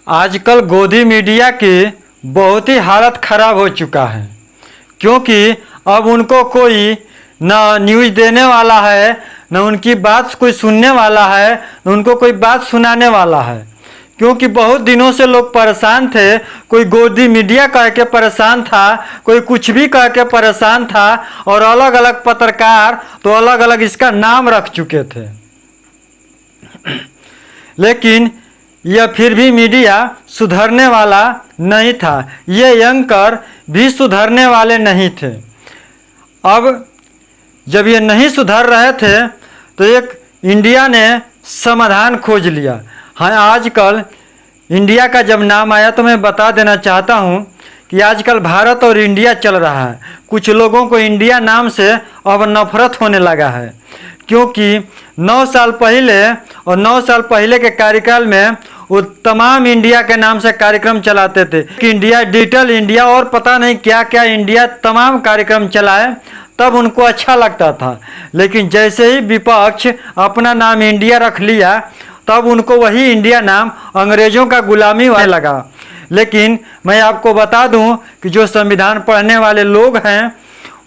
आजकल गोदी मीडिया की बहुत ही हालत ख़राब हो चुका है, क्योंकि अब उनको कोई न न्यूज़ देने वाला है, न उनकी बात कोई सुनने वाला है, न उनको कोई बात सुनाने वाला है। क्योंकि बहुत दिनों से लोग परेशान थे, कोई गोदी मीडिया कह के परेशान था, कोई कुछ भी कह के परेशान था, और अलग अलग पत्रकार तो अलग अलग इसका नाम रख चुके थे। लेकिन यह फिर भी मीडिया सुधरने वाला नहीं था, ये एंकर भी सुधरने वाले नहीं थे। अब जब ये नहीं सुधर रहे थे तो एक इंडिया ने समाधान खोज लिया। हाँ, आजकल इंडिया का जब नाम आया तो मैं बता देना चाहता हूँ कि आजकल भारत और इंडिया चल रहा है। कुछ लोगों को इंडिया नाम से अब नफरत होने लगा है, क्योंकि 9 साल पहले और 9 साल पहले के कार्यकाल में वो तमाम इंडिया के नाम से कार्यक्रम चलाते थे कि इंडिया, डिजिटल इंडिया और पता नहीं क्या क्या इंडिया, तमाम कार्यक्रम चलाए, तब उनको अच्छा लगता था। लेकिन जैसे ही विपक्ष अपना नाम इंडिया रख लिया, तब उनको वही इंडिया नाम अंग्रेज़ों का गुलामी होने लगा। लेकिन मैं आपको बता दूं कि जो संविधान पढ़ने वाले लोग हैं,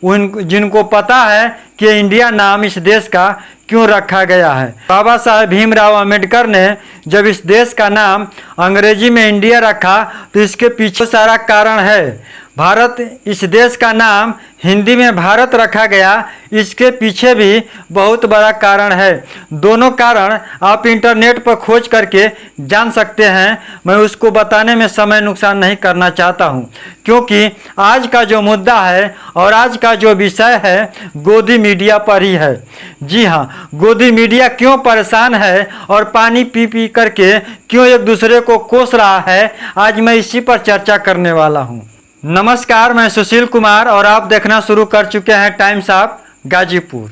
जिनको पता है कि इंडिया नाम इस देश का क्यों रखा गया है। बाबा साहेब भीमराव अंबेडकर ने जब इस देश का नाम अंग्रेजी में इंडिया रखा तो इसके पीछे सारा कारण है। भारत, इस देश का नाम हिंदी में भारत रखा गया, इसके पीछे भी बहुत बड़ा कारण है। दोनों कारण आप इंटरनेट पर खोज करके जान सकते हैं। मैं उसको बताने में समय नुकसान नहीं करना चाहता हूं, क्योंकि आज का जो मुद्दा है और आज का जो विषय है गोदी मीडिया पर ही है। जी हाँ, गोदी मीडिया क्यों परेशान है और पानी पी पी करके क्यों एक दूसरे को कोस रहा है, आज मैं इसी पर चर्चा करने वाला हूँ। नमस्कार, मैं सुशील कुमार और आप देखना शुरू कर चुके हैं टाइम्स ऑफ गाजीपुर।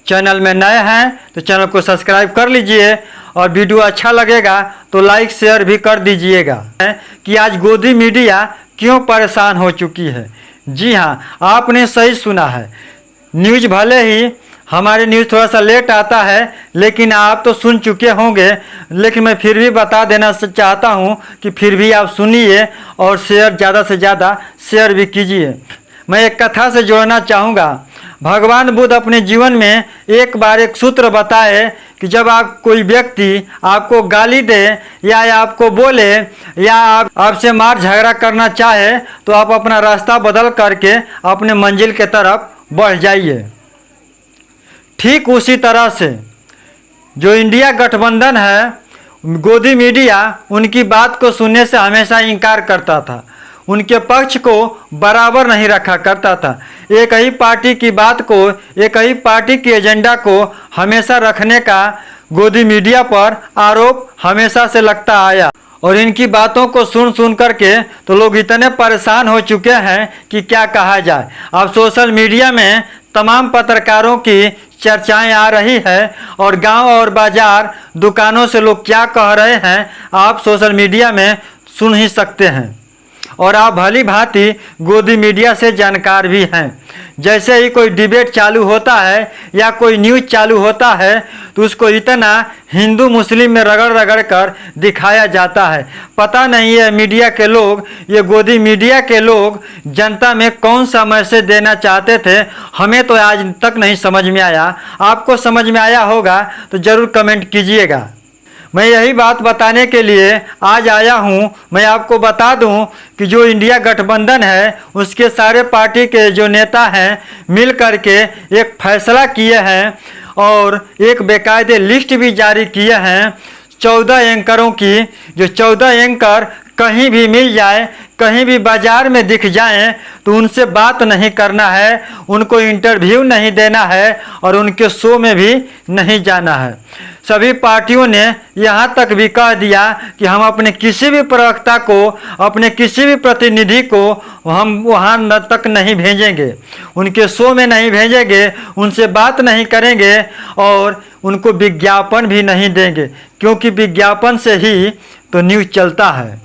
चैनल में नए हैं तो चैनल को सब्सक्राइब कर लीजिए, और वीडियो अच्छा लगेगा तो लाइक शेयर भी कर दीजिएगा। कि आज गोदी मीडिया क्यों परेशान हो चुकी है। जी हाँ, आपने सही सुना है। न्यूज़ भले ही हमारे न्यूज़ थोड़ा सा लेट आता है, लेकिन आप तो सुन चुके होंगे, लेकिन मैं फिर भी बता देना चाहता हूँ कि फिर भी आप सुनिए और शेयर, ज़्यादा से ज़्यादा शेयर भी कीजिए। मैं एक कथा से जोड़ना चाहूँगा। भगवान बुद्ध अपने जीवन में एक बार एक सूत्र बताए कि जब आप, कोई व्यक्ति आपको गाली दे या आपको बोले या आपसे मार झगड़ा करना चाहे, तो आप अपना रास्ता बदल करके अपने मंजिल के तरफ बढ़ जाइए। ठीक उसी तरह से जो इंडिया गठबंधन है, गोदी मीडिया उनकी बात को सुनने से हमेशा इनकार करता था, उनके पक्ष को बराबर नहीं रखा करता था। एक ही पार्टी की बात को, एक ही पार्टी की एजेंडा को हमेशा रखने का गोदी मीडिया पर आरोप हमेशा से लगता आया, और इनकी बातों को सुन सुन करके तो लोग इतने परेशान हो चुके हैं कि क्या कहा जाए। अब सोशल मीडिया में तमाम पत्रकारों की चर्चाएं आ रही है, और गांव और बाजार, दुकानों से लोग क्या कह रहे हैं आप सोशल मीडिया में सुन ही सकते हैं। और आप भली भांति गोदी मीडिया से जानकार भी हैं। जैसे ही कोई डिबेट चालू होता है या कोई न्यूज़ चालू होता है, तो उसको इतना हिंदू मुस्लिम में रगड़ रगड़ कर दिखाया जाता है। पता नहीं है मीडिया के लोग, ये गोदी मीडिया के लोग जनता में कौन सा मैसेज देना चाहते थे, हमें तो आज तक नहीं समझ में आया। आपको समझ में आया होगा तो ज़रूर कमेंट कीजिएगा। मैं यही बात बताने के लिए आज आया हूँ। मैं आपको बता दूँ कि जो इंडिया गठबंधन है, उसके सारे पार्टी के जो नेता हैं मिल करके एक फैसला किए हैं और एक बेकायदे लिस्ट भी जारी किए हैं 14 एंकरों की। जो 14 एंकर कहीं भी मिल जाए, कहीं भी बाजार में दिख जाएं, तो उनसे बात नहीं करना है, उनको इंटरव्यू नहीं देना है और उनके शो में भी नहीं जाना है। सभी पार्टियों ने यहाँ तक भी कह दिया कि हम अपने किसी भी प्रवक्ता को, अपने किसी भी प्रतिनिधि को हम वहाँ तक नहीं भेजेंगे, उनके शो में नहीं भेजेंगे, उनसे बात नहीं करेंगे और उनको विज्ञापन भी नहीं देंगे, क्योंकि विज्ञापन से ही तो न्यूज़ चलता है।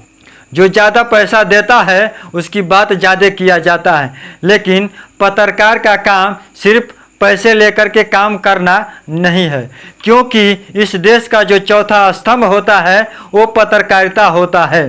जो ज़्यादा पैसा देता है उसकी बात ज़्यादा किया जाता है, लेकिन पत्रकार का काम सिर्फ पैसे लेकर के काम करना नहीं है, क्योंकि इस देश का जो चौथा स्तंभ होता है वो पत्रकारिता होता है।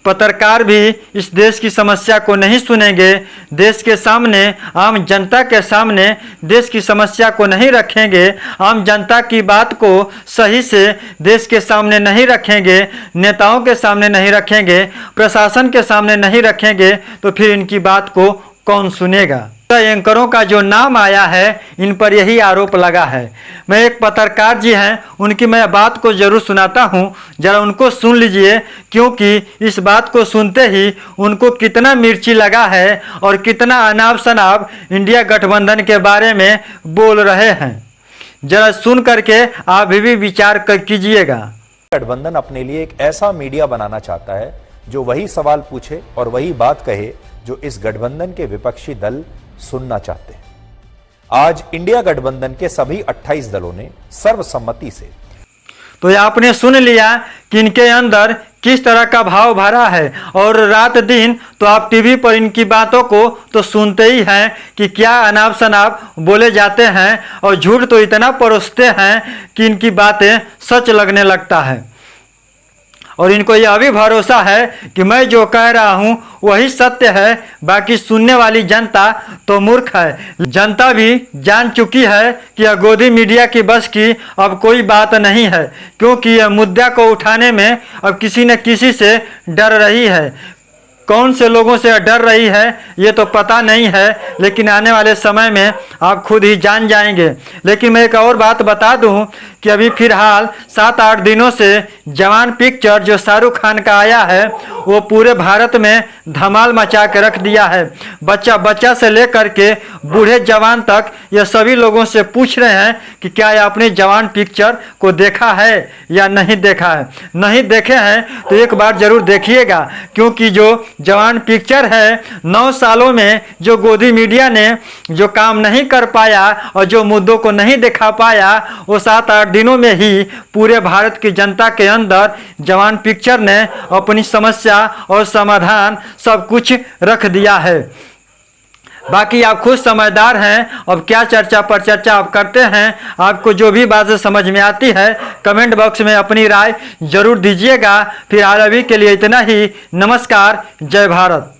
पत्रकार भी इस देश की समस्या को नहीं सुनेंगे, देश के सामने, आम जनता के सामने देश की समस्या को नहीं रखेंगे, आम जनता की बात को सही से देश के सामने नहीं रखेंगे, नेताओं के सामने नहीं रखेंगे, प्रशासन के सामने नहीं रखेंगे, तो फिर इनकी बात को कौन सुनेगा। एंकरों का जो नाम आया है इन पर यही आरोप लगा है। मैं एक पत्रकार जी हैं, उनकी मैं बात को जरूर सुनाता हूं, जरा उनको सुन लीजिए, क्योंकि इस बात को सुनते ही उनको कितना मिर्ची लगा है और कितना अनाप शनाप इंडिया गठबंधन के बारे में बोल रहे हैं। जरा सुन करके आप भी विचार कीजिएगा। गठबंधन अपने लिए एक ऐसा मीडिया बनाना चाहता है जो वही सवाल पूछे और वही बात कहे जो इस गठबंधन के विपक्षी दल सुनना चाहते हैं। आज इंडिया गठबंधन के सभी 28 दलों ने सर्वसम्मति से, तो ये आपने सुन लिया कि इनके अंदर किस तरह का भाव भरा है, और रात दिन तो आप टीवी पर इनकी बातों को तो सुनते ही हैं कि क्या अनाप शनाप बोले जाते हैं, और झूठ तो इतना परोसते हैं कि इनकी बातें सच लगने लगता है। और इनको यह भी भरोसा है कि मैं जो कह रहा हूँ वही सत्य है, बाकी सुनने वाली जनता तो मूर्ख है। जनता भी जान चुकी है कि यह गोदी मीडिया की बस की अब कोई बात नहीं है, क्योंकि यह मुद्दा को उठाने में अब किसी न किसी से डर रही है। कौन से लोगों से डर रही है ये तो पता नहीं है, लेकिन आने वाले समय में आप खुद ही जान जाएंगे। लेकिन मैं एक और बात बता दूं कि अभी फिलहाल 7-8 दिनों से जवान पिक्चर जो शाहरुख खान का आया है वो पूरे भारत में धमाल मचा के रख दिया है। बच्चा बच्चा से लेकर के बूढ़े जवान तक ये सभी लोगों से पूछ रहे हैं कि क्या आपने जवान पिक्चर को देखा है या नहीं देखा है। नहीं देखे हैं तो एक बार जरूर देखिएगा, क्योंकि जो जवान पिक्चर है 9 सालों में जो गोदी मीडिया ने जो काम नहीं कर पाया और जो मुद्दों को नहीं दिखा पाया, वो 7-8 दिनों में ही पूरे भारत की जनता के अंदर जवान पिक्चर ने अपनी समस्या और समाधान सब कुछ रख दिया है। बाकी आप खुद समझदार हैं, अब क्या चर्चा पर चर्चा आप करते हैं। आपको जो भी बात समझ में आती है कमेंट बॉक्स में अपनी राय जरूर दीजिएगा। फिर आज अभी के लिए इतना ही। नमस्कार, जय भारत।